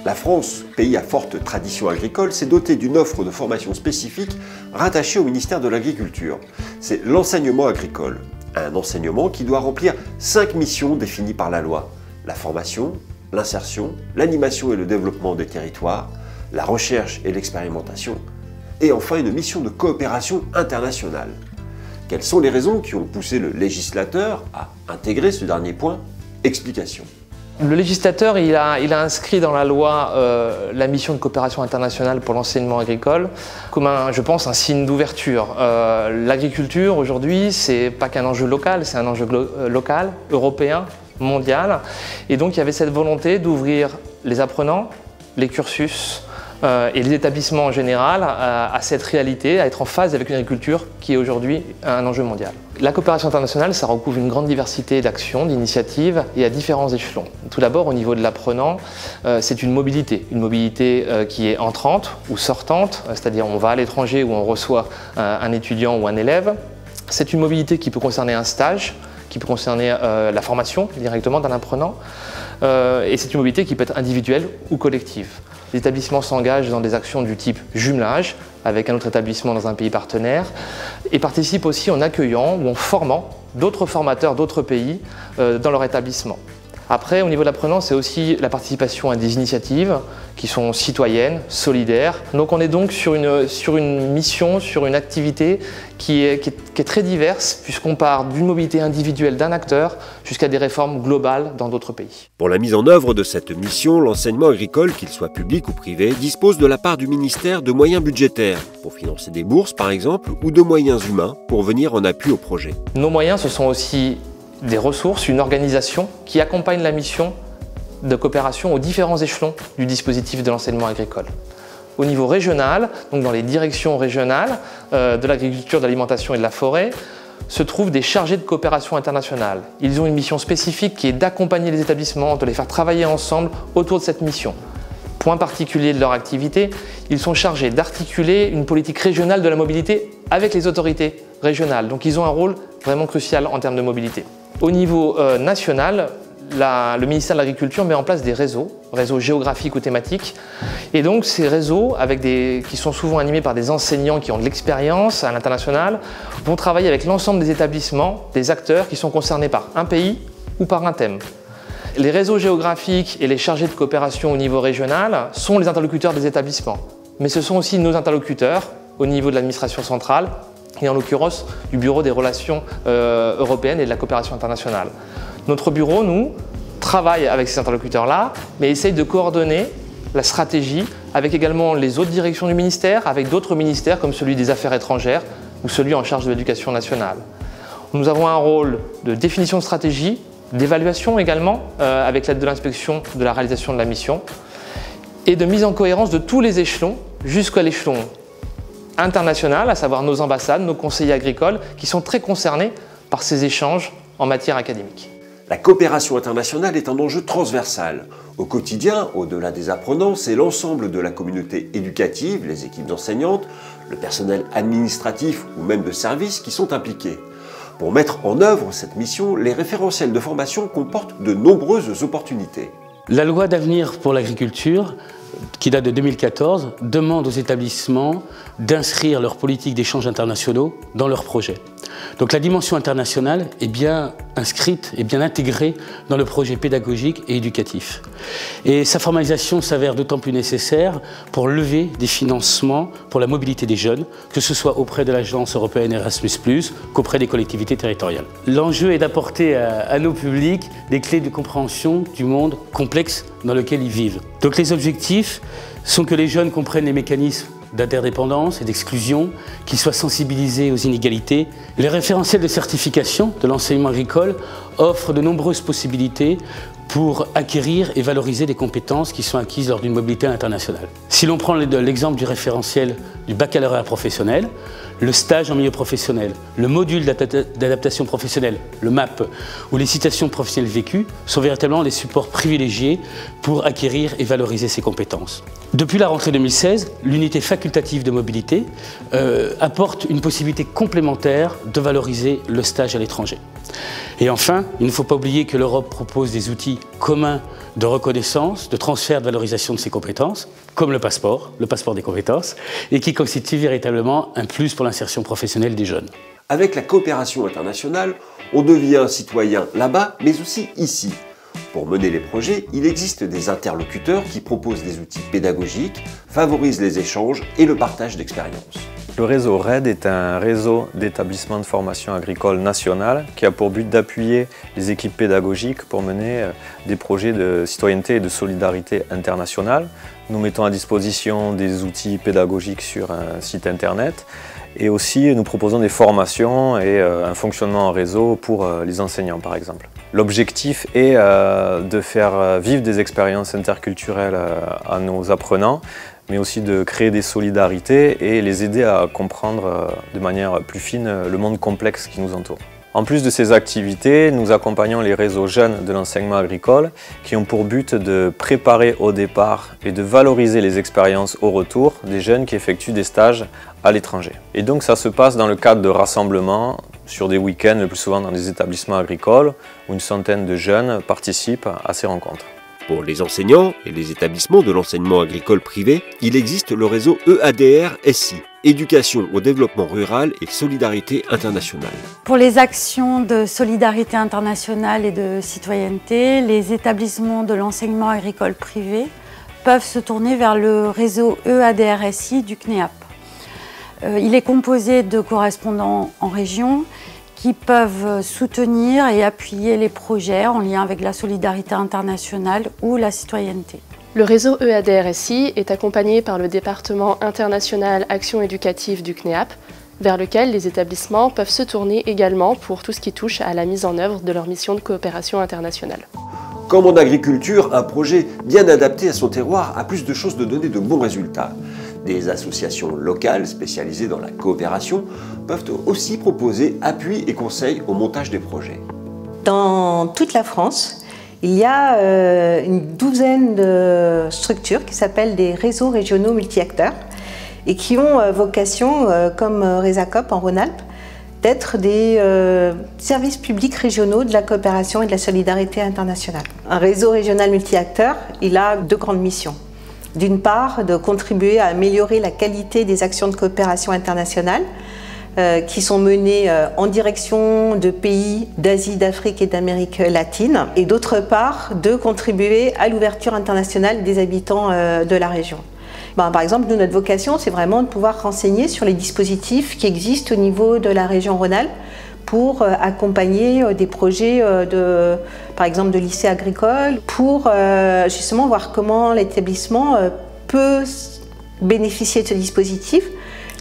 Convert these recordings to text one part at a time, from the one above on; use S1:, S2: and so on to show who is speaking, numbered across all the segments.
S1: La France, pays à forte tradition agricole, s'est dotée d'une offre de formation spécifique rattachée au ministère de l'Agriculture. C'est l'enseignement agricole. Un enseignement qui doit remplir 5 missions définies par la loi. La formation, l'insertion, l'animation et le développement des territoires, la recherche et l'expérimentation, et enfin une mission de coopération internationale. Quelles sont les raisons qui ont poussé le législateur à intégrer ce dernier point? Explication.
S2: Le législateur il a inscrit dans la loi la mission de coopération internationale pour l'enseignement agricole comme je pense un signe d'ouverture. L'agriculture aujourd'hui c'est pas qu'un enjeu local, c'est un enjeu local, européen, mondial, et donc il y avait cette volonté d'ouvrir les apprenants, les cursus et les établissements en général à cette réalité, à être en phase avec une agriculture qui est aujourd'hui un enjeu mondial. La coopération internationale, ça recouvre une grande diversité d'actions, d'initiatives et à différents échelons. Tout d'abord, au niveau de l'apprenant, c'est une mobilité qui est entrante ou sortante, c'est-à-dire on va à l'étranger où on reçoit un étudiant ou un élève. C'est une mobilité qui peut concerner un stage, qui peut concerner la formation directement d'un apprenant, et c'est une mobilité qui peut être individuelle ou collective. Les établissements s'engagent dans des actions du type jumelage avec un autre établissement dans un pays partenaire et participent aussi en accueillant ou en formant d'autres formateurs d'autres pays dans leur établissement. Après, au niveau de l'apprenant, c'est aussi la participation à des initiatives qui sont citoyennes, solidaires. Donc on est donc sur une mission, sur une activité qui est très diverse puisqu'on part d'une mobilité individuelle d'un acteur jusqu'à des réformes globales dans d'autres pays.
S1: Pour la mise en œuvre de cette mission, l'enseignement agricole, qu'il soit public ou privé, dispose de la part du ministère de moyens budgétaires pour financer des bourses par exemple ou de moyens humains pour venir en appui au projet.
S2: Nos moyens, ce sont aussi des ressources, une organisation qui accompagne la mission de coopération aux différents échelons du dispositif de l'enseignement agricole. Au niveau régional, donc dans les directions régionales de l'agriculture, de l'alimentation et de la forêt, se trouvent des chargés de coopération internationale. Ils ont une mission spécifique qui est d'accompagner les établissements, de les faire travailler ensemble autour de cette mission. Point particulier de leur activité, ils sont chargés d'articuler une politique régionale de la mobilité avec les autorités régionales. Donc ils ont un rôle vraiment crucial en termes de mobilité. Au niveau national, le ministère de l'Agriculture met en place des réseaux géographiques ou thématiques. Et donc ces réseaux, qui sont souvent animés par des enseignants qui ont de l'expérience à l'international, vont travailler avec l'ensemble des établissements, des acteurs qui sont concernés par un pays ou par un thème. Les réseaux géographiques et les chargés de coopération au niveau régional sont les interlocuteurs des établissements. Mais ce sont aussi nos interlocuteurs au niveau de l'administration centrale et en l'occurrence du Bureau des relations européennes et de la coopération internationale. Notre bureau, nous, travaille avec ces interlocuteurs-là, mais essaye de coordonner la stratégie avec également les autres directions du ministère, avec d'autres ministères comme celui des Affaires étrangères ou celui en charge de l'éducation nationale. Nous avons un rôle de définition de stratégie, d'évaluation également, avec l'aide de l'inspection de la réalisation de la mission, et de mise en cohérence de tous les échelons jusqu'à l'échelon international, à savoir nos ambassades, nos conseillers agricoles, qui sont très concernés par ces échanges en matière académique.
S1: La coopération internationale est un enjeu transversal. Au quotidien, au-delà des apprenants, c'est l'ensemble de la communauté éducative, les équipes enseignantes, le personnel administratif ou même de service qui sont impliqués. Pour mettre en œuvre cette mission, les référentiels de formation comportent de nombreuses opportunités.
S3: La loi d'avenir pour l'agriculture, qui date de 2014, demande aux établissements d'inscrire leur politique d'échanges internationaux dans leurs projets. Donc la dimension internationale est bien inscrite et bien intégrée dans le projet pédagogique et éducatif. Et sa formalisation s'avère d'autant plus nécessaire pour lever des financements pour la mobilité des jeunes, que ce soit auprès de l'agence européenne Erasmus+, qu'auprès des collectivités territoriales. L'enjeu est d'apporter à nos publics des clés de compréhension du monde complexe dans lequel ils vivent. Donc les objectifs sont que les jeunes comprennent les mécanismes d'interdépendance et d'exclusion, qu'ils soient sensibilisés aux inégalités. Les référentiels de certification de l'enseignement agricole offrent de nombreuses possibilités pour acquérir et valoriser des compétences qui sont acquises lors d'une mobilité internationale. Si l'on prend l'exemple du référentiel du baccalauréat professionnel, le stage en milieu professionnel, le module d'adaptation professionnelle, le MAP, ou les citations professionnelles vécues sont véritablement les supports privilégiés pour acquérir et valoriser ces compétences. Depuis la rentrée 2016, l'unité facultative de mobilité apporte une possibilité complémentaire de valoriser le stage à l'étranger. Et enfin, il ne faut pas oublier que l'Europe propose des outils communs de reconnaissance, de transfert de valorisation de ses compétences, comme le passeport des compétences, et qui constitue véritablement un plus pour l'insertion professionnelle des jeunes.
S1: Avec la coopération internationale, on devient citoyen là-bas, mais aussi ici. Pour mener les projets, il existe des interlocuteurs qui proposent des outils pédagogiques, favorisent les échanges et le partage d'expériences.
S4: Le réseau RED est un réseau d'établissements de formation agricole national qui a pour but d'appuyer les équipes pédagogiques pour mener des projets de citoyenneté et de solidarité internationale. Nous mettons à disposition des outils pédagogiques sur un site internet et aussi nous proposons des formations et un fonctionnement en réseau pour les enseignants par exemple. L'objectif est de faire vivre des expériences interculturelles à nos apprenants, mais aussi de créer des solidarités et les aider à comprendre de manière plus fine le monde complexe qui nous entoure. En plus de ces activités, nous accompagnons les réseaux jeunes de l'enseignement agricole qui ont pour but de préparer au départ et de valoriser les expériences au retour des jeunes qui effectuent des stages à l'étranger. Et donc ça se passe dans le cadre de rassemblements sur des week-ends, le plus souvent dans des établissements agricoles, où une centaine de jeunes participent à ces rencontres.
S1: Pour les enseignants et les établissements de l'enseignement agricole privé, il existe le réseau EADR-SI, Éducation au développement rural et solidarité internationale.
S5: Pour les actions de solidarité internationale et de citoyenneté, les établissements de l'enseignement agricole privé peuvent se tourner vers le réseau EADR-SI du CNEAP. Il est composé de correspondants en région qui peuvent soutenir et appuyer les projets en lien avec la solidarité internationale ou la citoyenneté.
S6: Le réseau EADR-SI est accompagné par le département international Action éducative du CNEAP, vers lequel les établissements peuvent se tourner également pour tout ce qui touche à la mise en œuvre de leur mission de coopération internationale.
S1: Comme en agriculture, un projet bien adapté à son terroir a plus de chances de donner de bons résultats. Des associations locales spécialisées dans la coopération peuvent aussi proposer appui et conseils au montage des projets.
S7: Dans toute la France, il y a une douzaine de structures qui s'appellent des réseaux régionaux multi-acteurs et qui ont vocation, comme Resacop en Rhône-Alpes, d'être des services publics régionaux de la coopération et de la solidarité internationale. Un réseau régional multi-acteurs, il a deux grandes missions. D'une part, de contribuer à améliorer la qualité des actions de coopération internationale qui sont menées en direction de pays d'Asie, d'Afrique et d'Amérique latine. Et d'autre part, de contribuer à l'ouverture internationale des habitants de la région. Par exemple, nous, notre vocation, c'est vraiment de pouvoir renseigner sur les dispositifs qui existent au niveau de la région Rhône-Alpes pour accompagner des projets, par exemple, de lycées agricoles, pour justement voir comment l'établissement peut bénéficier de ce dispositif,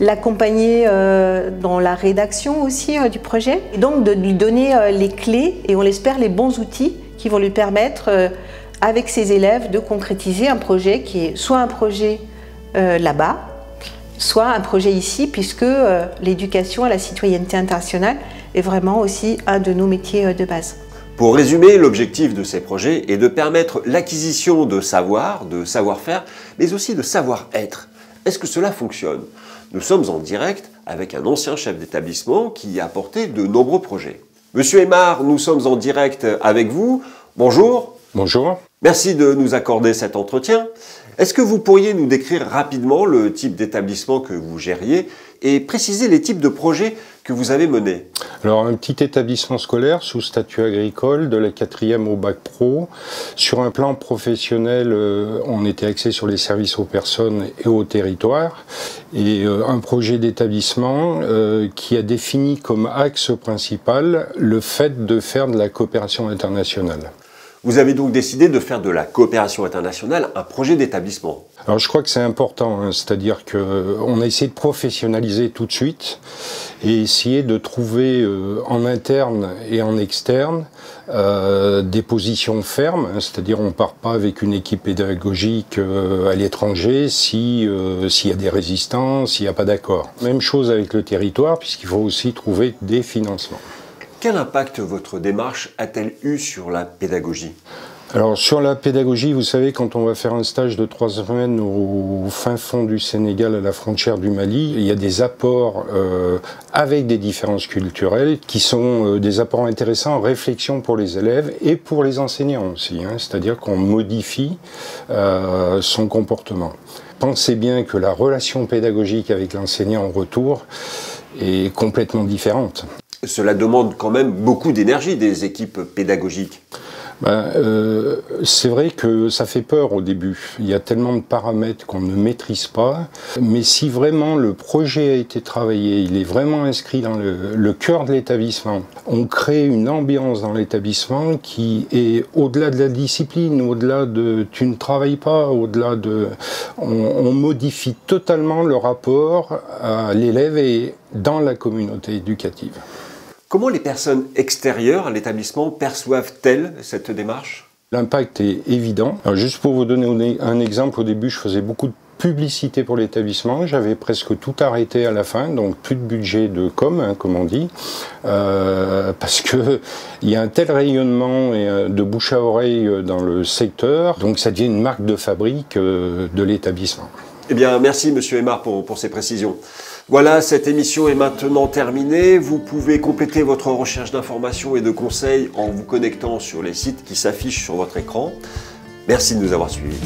S7: l'accompagner dans la rédaction aussi du projet, et donc de lui donner les clés et on l'espère les bons outils qui vont lui permettre, avec ses élèves, de concrétiser un projet qui est soit un projet là-bas, soit un projet ici, puisque l'éducation à la citoyenneté internationale est vraiment aussi un de nos métiers de base.
S1: Pour résumer, l'objectif de ces projets est de permettre l'acquisition de savoir, de savoir-faire, mais aussi de savoir-être. Est-ce que cela fonctionne? Nous sommes en direct avec un ancien chef d'établissement qui a porté de nombreux projets. Monsieur Aymar, nous sommes en direct avec vous. Bonjour.
S8: Bonjour.
S1: Merci de nous accorder cet entretien. Est-ce que vous pourriez nous décrire rapidement le type d'établissement que vous gériez et préciser les types de projets que vous avez menés?
S8: Alors, un petit établissement scolaire sous statut agricole, de la 4e au bac pro. Sur un plan professionnel, on était axé sur les services aux personnes et au territoire. Et un projet d'établissement qui a défini comme axe principal le fait de faire de la coopération internationale.
S1: Vous avez donc décidé de faire de la coopération internationale un projet d'établissement.
S8: Alors je crois que c'est important, hein, c'est-à-dire qu'on a essayé de professionnaliser tout de suite et essayer de trouver en interne et en externe des positions fermes, hein, c'est-à-dire on ne part pas avec une équipe pédagogique à l'étranger s'il y a des résistants, s'il n'y a pas d'accord. Même chose avec le territoire puisqu'il faut aussi trouver des financements.
S1: Quel impact votre démarche a-t-elle eu sur la pédagogie?
S8: Alors sur la pédagogie, vous savez, quand on va faire un stage de 3 semaines au fin fond du Sénégal, à la frontière du Mali, il y a des apports avec des différences culturelles qui sont des apports intéressants en réflexion pour les élèves et pour les enseignants aussi, hein, c'est-à-dire qu'on modifie son comportement. Pensez bien que la relation pédagogique avec l'enseignant en retour est complètement différente.
S1: Cela demande quand même beaucoup d'énergie des équipes pédagogiques.
S8: C'est vrai que ça fait peur au début. Il y a tellement de paramètres qu'on ne maîtrise pas. Mais si vraiment le projet a été travaillé, il est vraiment inscrit dans le cœur de l'établissement, on crée une ambiance dans l'établissement qui est au-delà de la discipline, au-delà de tu ne travailles pas, au-delà de... On modifie totalement le rapport à l'élève et dans la communauté éducative.
S1: Comment les personnes extérieures à l'établissement perçoivent-elles cette démarche?
S8: L'impact est évident. Alors, juste pour vous donner un exemple, au début, je faisais beaucoup de publicité pour l'établissement. J'avais presque tout arrêté à la fin, donc plus de budget de com, hein, comme on dit, parce que il y a un tel rayonnement et de bouche à oreille dans le secteur, donc ça devient une marque de fabrique de l'établissement.
S1: Eh bien, merci Monsieur Aymar pour ces précisions. Voilà, cette émission est maintenant terminée. Vous pouvez compléter votre recherche d'informations et de conseils en vous connectant sur les sites qui s'affichent sur votre écran. Merci de nous avoir suivis.